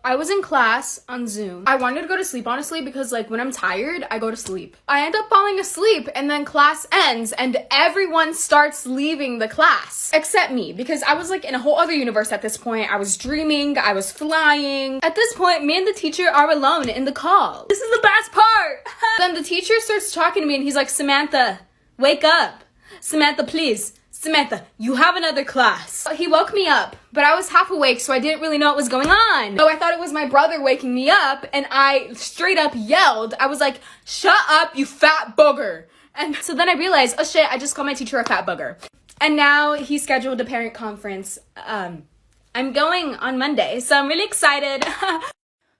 I was in class on Zoom. I wanted to go to sleep, honestly, because like when I'm tired, I go to sleep. I end up falling asleep and then class ends and everyone starts leaving the class except me, because I was like in a whole other universe at this point. I was dreaming, I was flying. At this point, me and the teacher are alone in the call. This is the best part. Then the teacher starts talking to me and he's like, Samantha, wake up. Samantha, please. Samantha, you have another class. He woke me up, but I was half awake, so I didn't really know what was going on. So I thought it was my brother waking me up, and I straight up yelled. I was like, shut up, you fat booger. And so then I realized, oh shit, I just called my teacher a fat booger. And now he scheduled a parent conference. I'm going on Monday, so I'm really excited.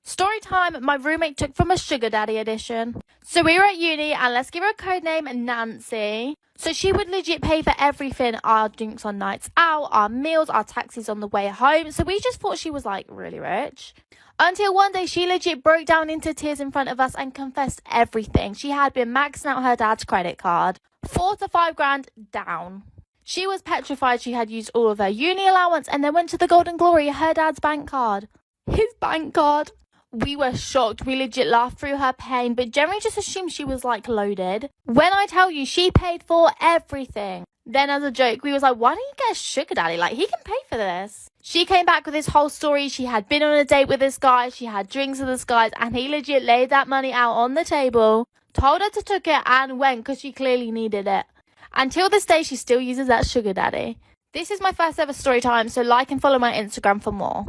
Storytime my roommate took from a sugar daddy edition. So we were at uni, and let's give her a code name, Nancy. So she would legit pay for everything, our drinks on nights out, our meals, our taxis on the way home. So we just thought she was like really rich. Until one day she legit broke down into tears in front of us and confessed everything. She had been maxing out her dad's credit card, 4 to 5 grand down. She was petrified she had used all of her uni allowance and then went to the Golden Glory, her dad's bank card. His bank card. We were shocked. We legit laughed through her pain, but generally just assumed she was like loaded. When I tell you, she paid for everything. Then as a joke, we was like, why don't you get a sugar daddy? Like, he can pay for this. She came back with this whole story. She had been on a date with this guy. She had drinks with this guy, and he legit laid that money out on the table, told her to take it and went because she clearly needed it. Until this day, she still uses that sugar daddy. This is my first ever story time, so like and follow my Instagram for more.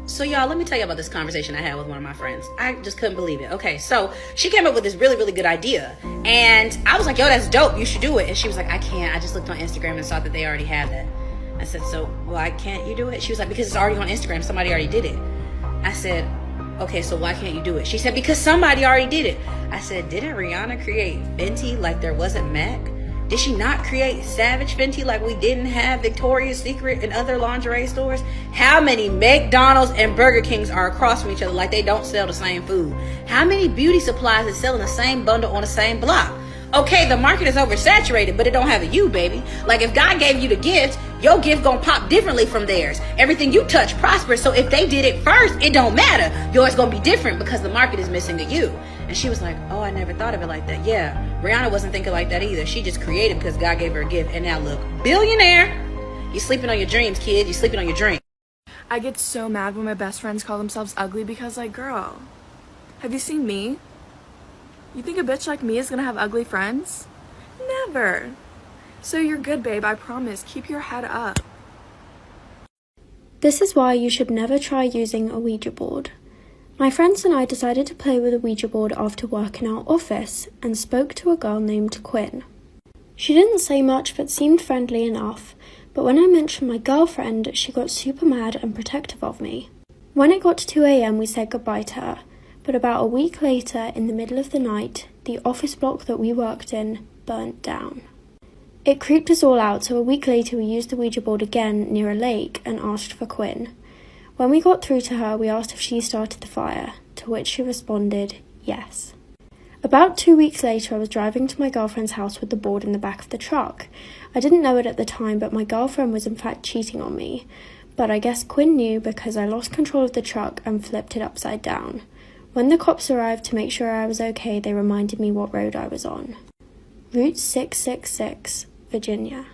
So y'all, let me tell you about this conversation I had with one of my friends. I just couldn't believe it. Okay, so she came up with this really, really good idea. And I was like, yo, that's dope. You should do it. And she was like, I can't. I just looked on Instagram and saw that they already have that. I said, so why can't you do it? She was like, because it's already on Instagram. Somebody already did it. I said, okay, so why can't you do it? She said, because somebody already did it. I said, didn't Rihanna create Fenty like there wasn't MAC? Did she not create Savage Fenty like we didn't have Victoria's Secret and other lingerie stores? How many McDonald's and Burger Kings are across from each other like they don't sell the same food? How many beauty supplies is selling the same bundle on the same block? Okay, the market is oversaturated, but it don't have a you, baby. Like if God gave you the gift, your gift gonna pop differently from theirs. Everything you touch prospers, so if they did it first, it don't matter. Yours gonna be different because the market is missing a you. And she was like, oh, I never thought of it like that. Yeah, Rihanna wasn't thinking like that either. She just created because God gave her a gift. And now look, billionaire. You sleeping on your dreams, kid. You sleeping on your dreams. I get so mad when my best friends call themselves ugly because, like, girl, have you seen me? You think a bitch like me is gonna have ugly friends? Never. So you're good, babe, I promise. Keep your head up. This is why you should never try using a Ouija board. My friends and I decided to play with a Ouija board after work in our office and spoke to a girl named Quinn. She didn't say much but seemed friendly enough, but when I mentioned my girlfriend, she got super mad and protective of me. When it got to 2 a.m, we said goodbye to her, but about a week later, in the middle of the night, the office block that we worked in burnt down. It creeped us all out, so a week later we used the Ouija board again near a lake and asked for Quinn. When we got through to her, we asked if she started the fire, to which she responded, yes. About 2 weeks later, I was driving to my girlfriend's house with the board in the back of the truck. I didn't know it at the time, but my girlfriend was in fact cheating on me. But I guess Quinn knew because I lost control of the truck and flipped it upside down. When the cops arrived to make sure I was okay, they reminded me what road I was on. Route 666, Virginia.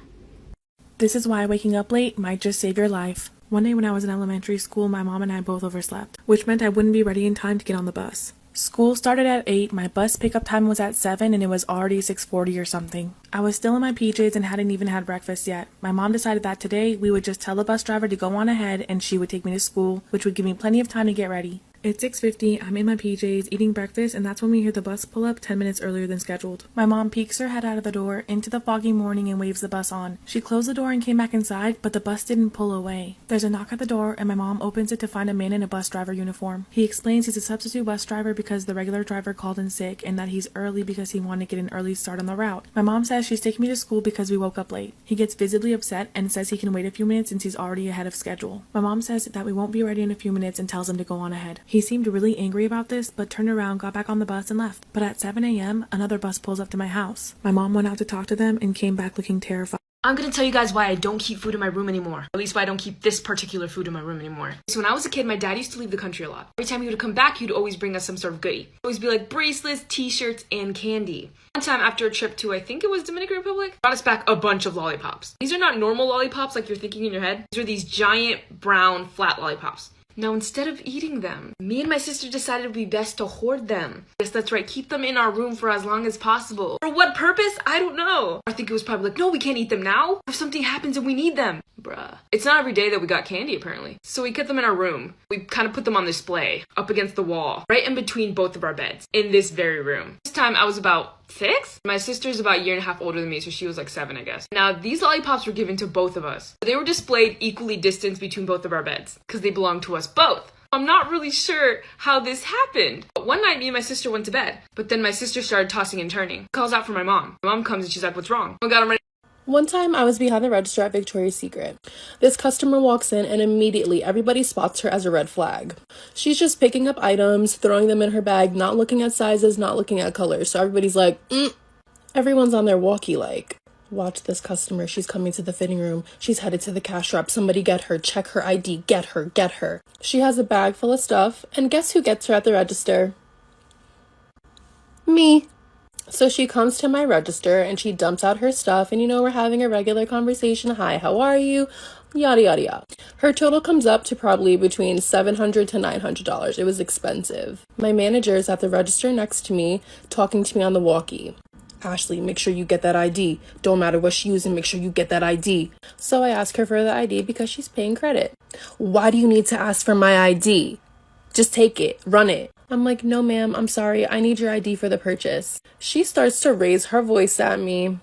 This is why waking up late might just save your life. One day when I was in elementary school, my mom and I both overslept, which meant I wouldn't be ready in time to get on the bus. School started at 8, my bus pickup time was at 7, and it was already 6:40 or something. I was still in my PJs and hadn't even had breakfast yet. My mom decided that today we would just tell the bus driver to go on ahead and she would take me to school, which would give me plenty of time to get ready. It's 6:50, I'm in my PJs eating breakfast, and that's when we hear the bus pull up 10 minutes earlier than scheduled. My mom peeks her head out of the door into the foggy morning and waves the bus on. She closed the door and came back inside, but the bus didn't pull away. There's a knock at the door, and my mom opens it to find a man in a bus driver uniform. He explains he's a substitute bus driver because the regular driver called in sick, and that he's early because he wanted to get an early start on the route. My mom says she's taking me to school because we woke up late. He gets visibly upset and says he can wait a few minutes since he's already ahead of schedule. My mom says that we won't be ready in a few minutes and tells him to go on ahead. He seemed really angry about this, but turned around, got back on the bus and left. But at 7 a.m, another bus pulls up to my house. My mom went out to talk to them and came back looking terrified. I'm gonna tell you guys why I don't keep food in my room anymore. At least why I don't keep this particular food in my room anymore. So when I was a kid, my dad used to leave the country a lot. Every time he would come back, he'd always bring us some sort of goodie. It'd always be like bracelets, t-shirts, and candy. One time after a trip to, I think it was Dominican Republic, brought us back a bunch of lollipops. These are not normal lollipops like you're thinking in your head. These are these giant brown flat lollipops. Now, instead of eating them, me and my sister decided it would be best to hoard them. Yes, that's right, keep them in our room for as long as possible. For what purpose? I don't know. I think it was probably like, no, we can't eat them now. If something happens and we need them. Bruh. It's not every day that we got candy, apparently. So we kept them in our room. We kind of put them on display, up against the wall, right in between both of our beds, in this very room. This time I was about 6? My sister's about a year and a half older than me, so she was like 7, I guess. Now, these lollipops were given to both of us. They were displayed equally distanced between both of our beds, because they belonged to us both. I'm not really sure how this happened. But one night, me and my sister went to bed, but then my sister started tossing and turning. Calls out for my mom. My mom comes and she's like, what's wrong? Oh my God, I'm ready. One time, I was behind the register at Victoria's Secret. This customer walks in and immediately everybody spots her as a red flag. She's just picking up items, throwing them in her bag, not looking at sizes, not looking at colors. So everybody's like, Everyone's on their walkie like, watch this customer. She's coming to the fitting room. She's headed to the cash wrap. Somebody get her. Check her ID. Get her. Get her. She has a bag full of stuff. And guess who gets her at the register? Me. So she comes to my register and she dumps out her stuff and we're having a regular conversation. Hi, how are you? Yada, yada, yada. Her total comes up to probably between $700 to $900. It was expensive. My manager is at the register next to me talking to me on the walkie. Ashley, make sure you get that ID. Don't matter what she's using, make sure you get that ID. So I ask her for the ID because she's paying credit. Why do you need to ask for my ID? Just take it, run it. I'm like, no ma'am, I'm sorry, I need your ID for the purchase. She starts to raise her voice at me.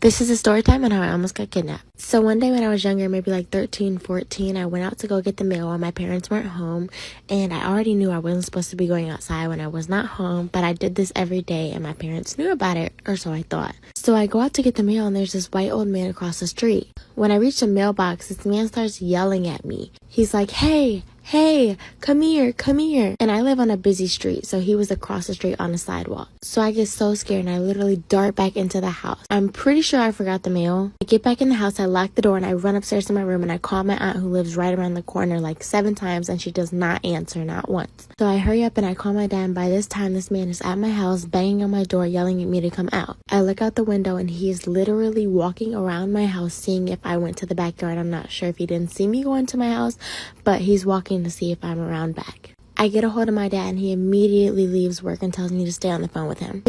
This is a story time on how I almost got kidnapped. So one day when I was younger, maybe like 13, 14, I went out to go get the mail while my parents weren't home. And I already knew I wasn't supposed to be going outside when I was not home. But I did this every day and my parents knew about it, or so I thought. So I go out to get the mail and there's this white old man across the street. When I reach the mailbox, this man starts yelling at me. He's like, hey, come here. And I live on a busy street, so he was across the street on the sidewalk. So I get so scared and I literally dart back into the house. I'm pretty sure I forgot the mail. I get back in the house, I lock the door, and I run upstairs to my room and I call my aunt who lives right around the corner like 7 times and she does not answer, not once. So I hurry up and I call my dad, and by this time this man is at my house banging on my door yelling at me to come out. I look out the window and he is literally walking around my house seeing if I went to the backyard. I'm not sure if he didn't see me go into my house, but he's walking to see if I'm around back. I get a hold of my dad and he immediately leaves work and tells me to stay on the phone with him.